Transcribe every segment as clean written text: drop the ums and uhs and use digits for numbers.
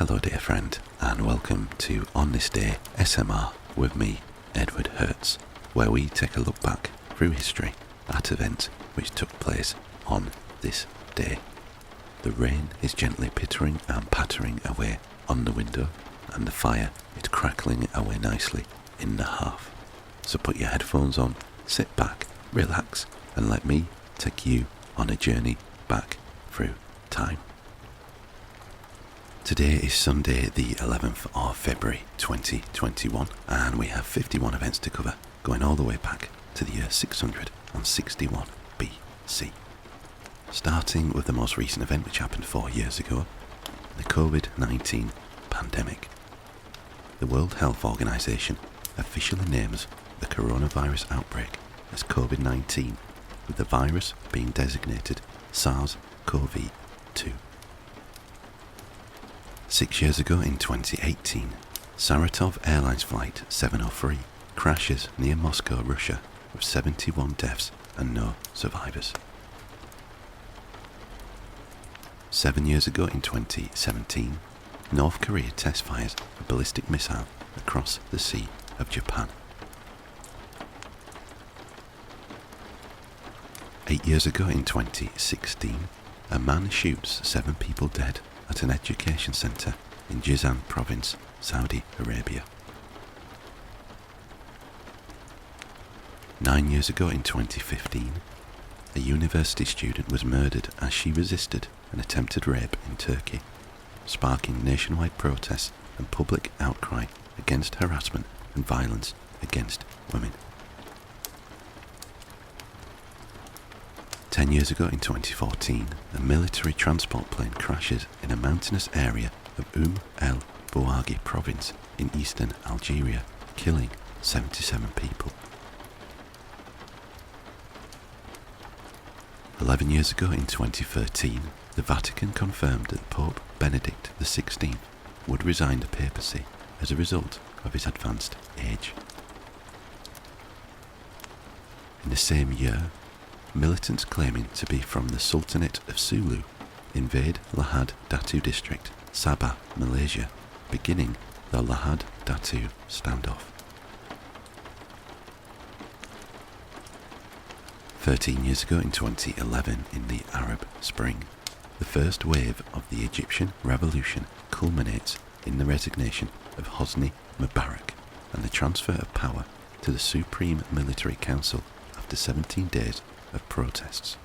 Hello dear friend, and welcome to On This Day SMR with me, Edward Hertz, where we take a look back through history at events which took place on this day. The rain is gently pittering and pattering away on the window, and the fire is crackling away nicely in the hearth. So put your headphones on, sit back, relax, and let me take you on a journey back through time. Today is Sunday the 11th of February 2021, and we have 51 events to cover, going all the way back to the year 661 BC. Starting with the most recent event which happened 4 years ago, the COVID-19 pandemic. The World Health Organization officially names the coronavirus outbreak as COVID-19, with the virus being designated SARS-CoV-2. 6 years ago in 2018, Saratov Airlines Flight 703 crashes near Moscow, Russia, with 71 deaths and no survivors. 7 years ago in 2017, North Korea test fires a ballistic missile across the Sea of Japan. 8 years ago in 2016, a man shoots 7 people dead at an education centre in Jizan province, Saudi Arabia. 9 years ago in 2015, a university student was murdered as she resisted an attempted rape in Turkey, sparking nationwide protests and public outcry against harassment and violence against women. 10 years ago in 2014, a military transport plane crashes in a mountainous area of El Bouaghi province in eastern Algeria, killing 77 people. 11 years ago in 2013, the Vatican confirmed that Pope Benedict XVI would resign the papacy as a result of his advanced age. In the same year, militants claiming to be from the Sultanate of Sulu invade Lahad Datu district, Sabah, Malaysia, beginning the Lahad Datu standoff. 13 years ago in 2011, in the Arab Spring, the first wave of the Egyptian revolution culminates in the resignation of Hosni Mubarak and the transfer of power to the Supreme Military Council after 17 days of protests.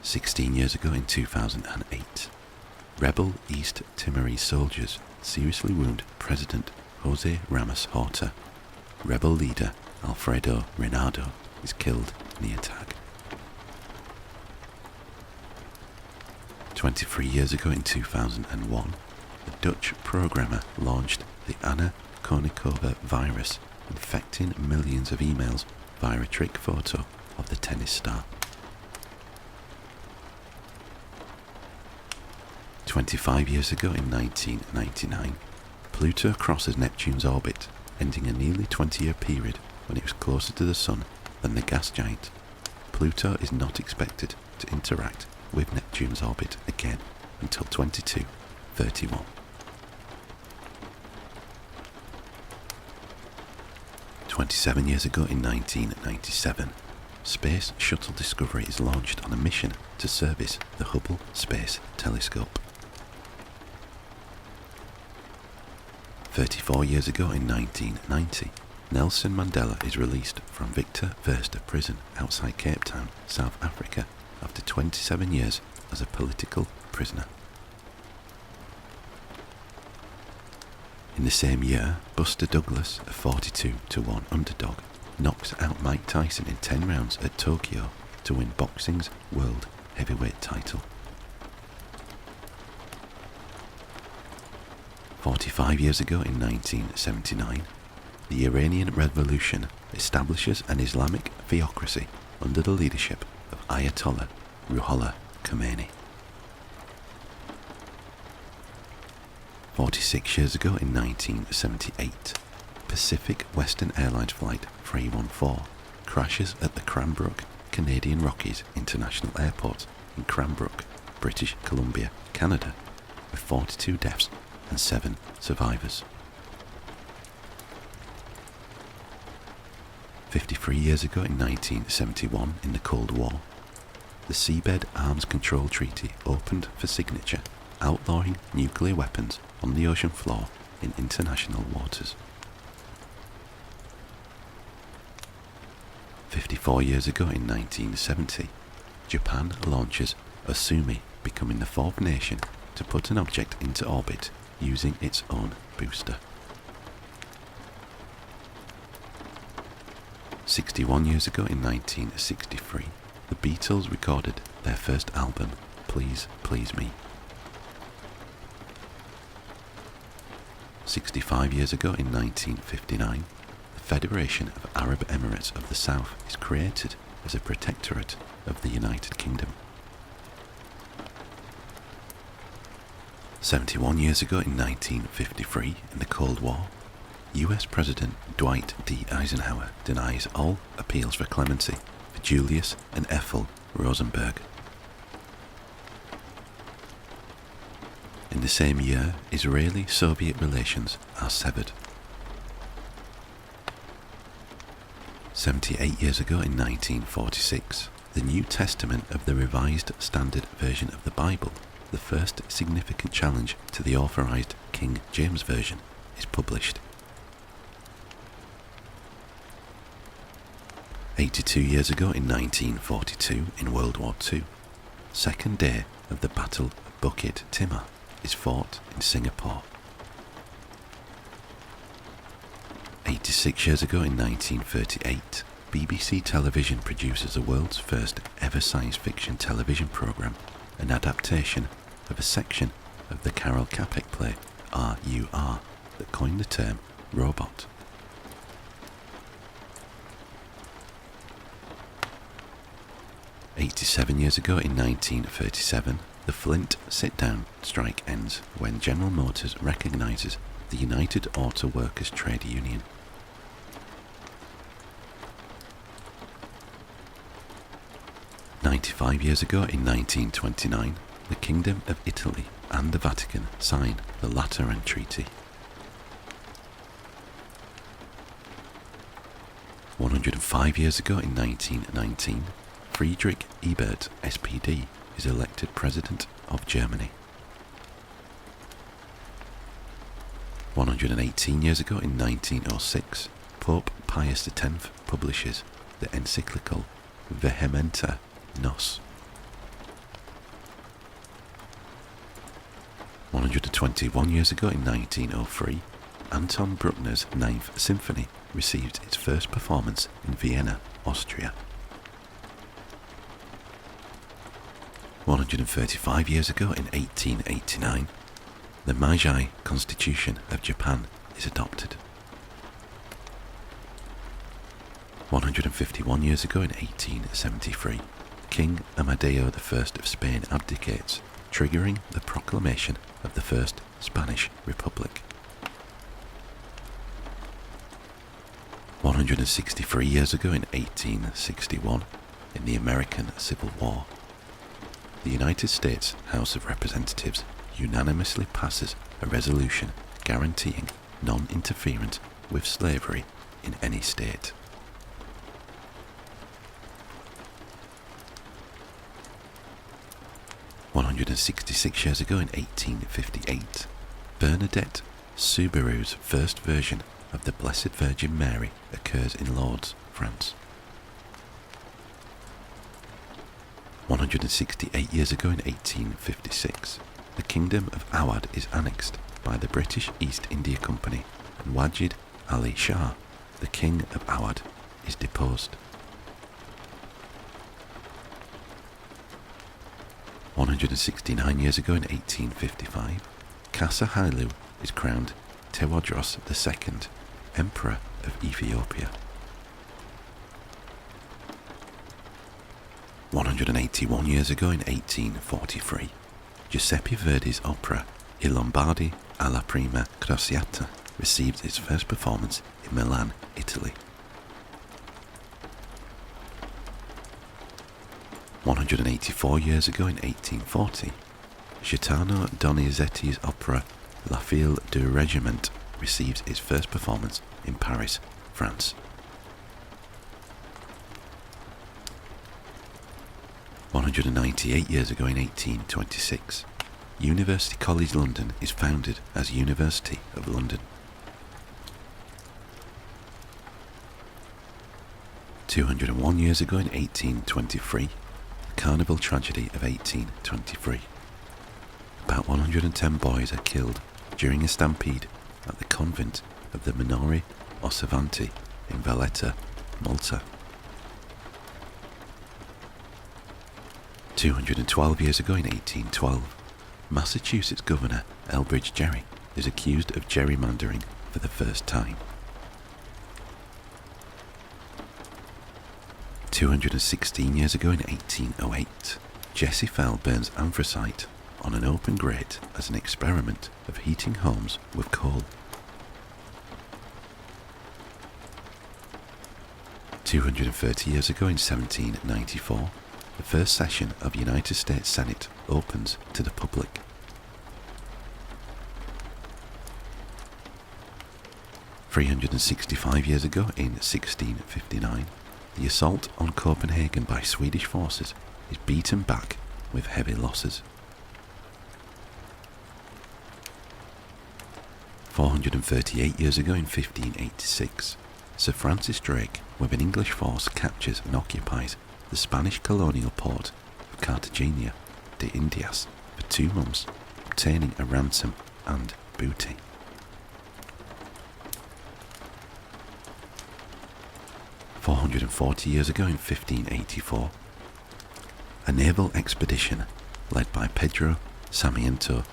16 years ago in 2008, rebel East Timorese soldiers seriously wound President Jose Ramos Horta. Rebel leader Alfredo Reynado is killed in the attack. 23 years ago in 2001, a Dutch programmer launched the Anna Kournikova virus, infecting millions of emails via a trick photo of the tennis star. 25 years ago in 1999, Pluto crosses Neptune's orbit, ending a nearly 20-year period when it was closer to the Sun than the gas giant. Pluto is not expected to interact with Neptune's orbit again until 2231. 27 years ago in 1997, Space Shuttle Discovery is launched on a mission to service the Hubble Space Telescope. 34 years ago in 1990, Nelson Mandela is released from Victor Verster prison outside Cape Town, South Africa, after 27 years as a political prisoner. In the same year, Buster Douglas, a 42-1 underdog, knocks out Mike Tyson in 10 rounds at Tokyo to win boxing's world heavyweight title. 45 years ago in 1979, the Iranian Revolution establishes an Islamic theocracy under the leadership of Ayatollah Ruhollah Khomeini. 46 years ago in 1978, Pacific Western Airlines Flight 314 crashes at the Cranbrook Canadian Rockies International Airport in Cranbrook, British Columbia, Canada, with 42 deaths and 7 survivors. 53 years ago in 1971, in the Cold War, the Seabed Arms Control Treaty opened for signature, outlawing nuclear weapons on the ocean floor in international waters. 54 years ago in 1970, Japan launches Osumi, becoming the 4th nation to put an object into orbit using its own booster. 61 years ago in 1963, the Beatles recorded their first album, Please Please Me. 65 years ago in 1959, the Federation of Arab Emirates of the South is created as a protectorate of the United Kingdom. 71 years ago in 1953, in the Cold War, US President Dwight D. Eisenhower denies all appeals for clemency for Julius and Ethel Rosenberg. In the same year, Israeli-Soviet relations are severed. 78 years ago in 1946, the New Testament of the Revised Standard Version of the Bible, the first significant challenge to the authorized King James Version, is published. 82 years ago in 1942, in World War II, second day of the Battle of Bukit Timah is fought in Singapore. 86 years ago in 1938, BBC Television produces the world's first ever science fiction television programme, an adaptation of a section of the Karel Čapek play R.U.R. that coined the term robot. "87 years ago in 1937, the Flint sit-down strike ends when General Motors recognises the United Auto Workers Trade Union. 95 years ago in 1929, the Kingdom of Italy and the Vatican sign the Lateran Treaty. 105 years ago in 1919, Friedrich Ebert, SPD, is elected President of Germany. 118 years ago in 1906, Pope Pius X publishes the encyclical Vehementer Nos. 121 years ago in 1903, Anton Bruckner's Ninth Symphony received its first performance in Vienna, Austria. 135 years ago in 1889, the Meiji Constitution of Japan is adopted. 151 years ago in 1873, King Amadeo I of Spain abdicates, triggering the proclamation of the First Spanish Republic. 163 years ago in 1861, in the American Civil War, the United States House of Representatives unanimously passes a resolution guaranteeing non-interference with slavery in any state. 166 years ago in 1858, Bernadette Soubirous' first version of the Blessed Virgin Mary occurs in Lourdes, France. 168 years ago in 1856, the Kingdom of Awadh is annexed by the British East India Company, and Wajid Ali Shah, the King of Awadh, is deposed. 169 years ago in 1855, Kasa Hailu is crowned Tewodros II, Emperor of Ethiopia. 181 years ago in 1843, Giuseppe Verdi's opera I Lombardi alla prima crociata received its first performance in Milan, Italy. 184 years ago in 1840, Gaetano Donizetti's opera La Fille du Regiment receives its first performance in Paris, France. 198 years ago in 1826, University College London is founded as University of London. 201 years ago in 1823, the Carnival tragedy of 1823. About 110 boys are killed during a stampede at the convent of the Minori Osservanti in Valletta, Malta. 212 years ago in 1812, Massachusetts Governor Elbridge Gerry is accused of gerrymandering for the first time. 216 years ago in 1808, Jessie Fell burns anthracite on an open grate as an experiment of heating homes with coal. 230 years ago in 1794, the first session of United States Senate opens to the public. 365 years ago in 1659, the assault on Copenhagen by Swedish forces is beaten back with heavy losses. 438 years ago in 1586, Sir Francis Drake with an English force captures and occupies the Spanish colonial port of Cartagena de Indias for 2 months, obtaining a ransom and booty. 440 years ago in 1584, a naval expedition led by Pedro Sarmiento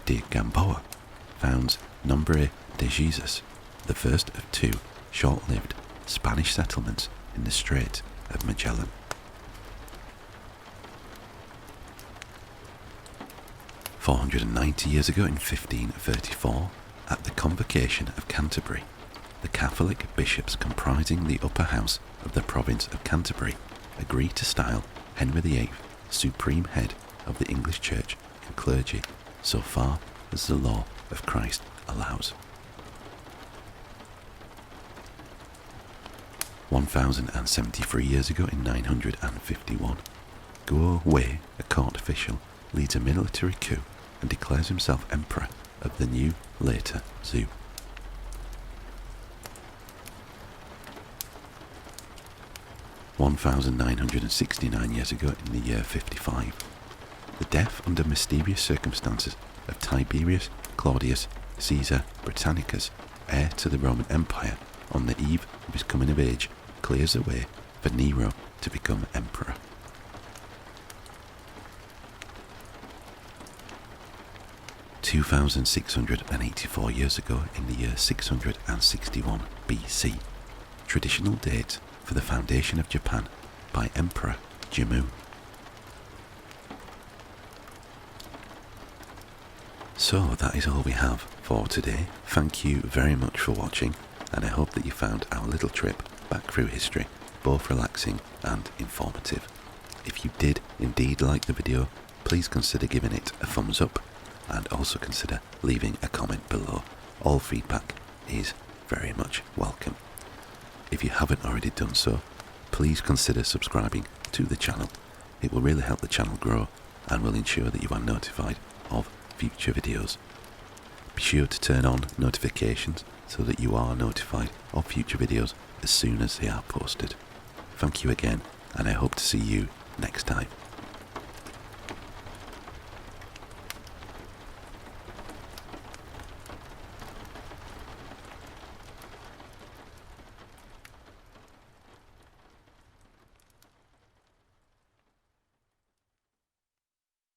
de Gamboa founds Nombre de Jesus, the first of 2 short-lived Spanish settlements in the Strait of Magellan. 490 years ago in 1534, at the Convocation of Canterbury, the Catholic bishops comprising the upper house of the province of Canterbury agree to style Henry VIII supreme head of the English Church and clergy, so far as the law of Christ allows. 1073 years ago in 951, Guo Wei, a court official, leads a military coup and declares himself emperor of the new, later Zhou. 1969 years ago in the year 55, the death under mysterious circumstances of Tiberius Claudius Caesar Britannicus, heir to the Roman Empire, on the eve of his coming of age, clears the way for Nero to become emperor. (2,684 years ago in the year 661 BC, traditional date for the foundation of Japan by Emperor Jimmu. So that is all we have for today. Thank you very much for watching, and I hope that you found our little trip back through history both relaxing and informative. If you did indeed like the video, please consider giving it a thumbs up and also consider leaving a comment below. All feedback is very much welcome. If you haven't already done so, please consider subscribing to the channel. It will really help the channel grow and will ensure that you are notified of future videos. Be sure to turn on notifications so that you are notified of future videos as soon as they are posted. Thank you again, and I hope to see you next time.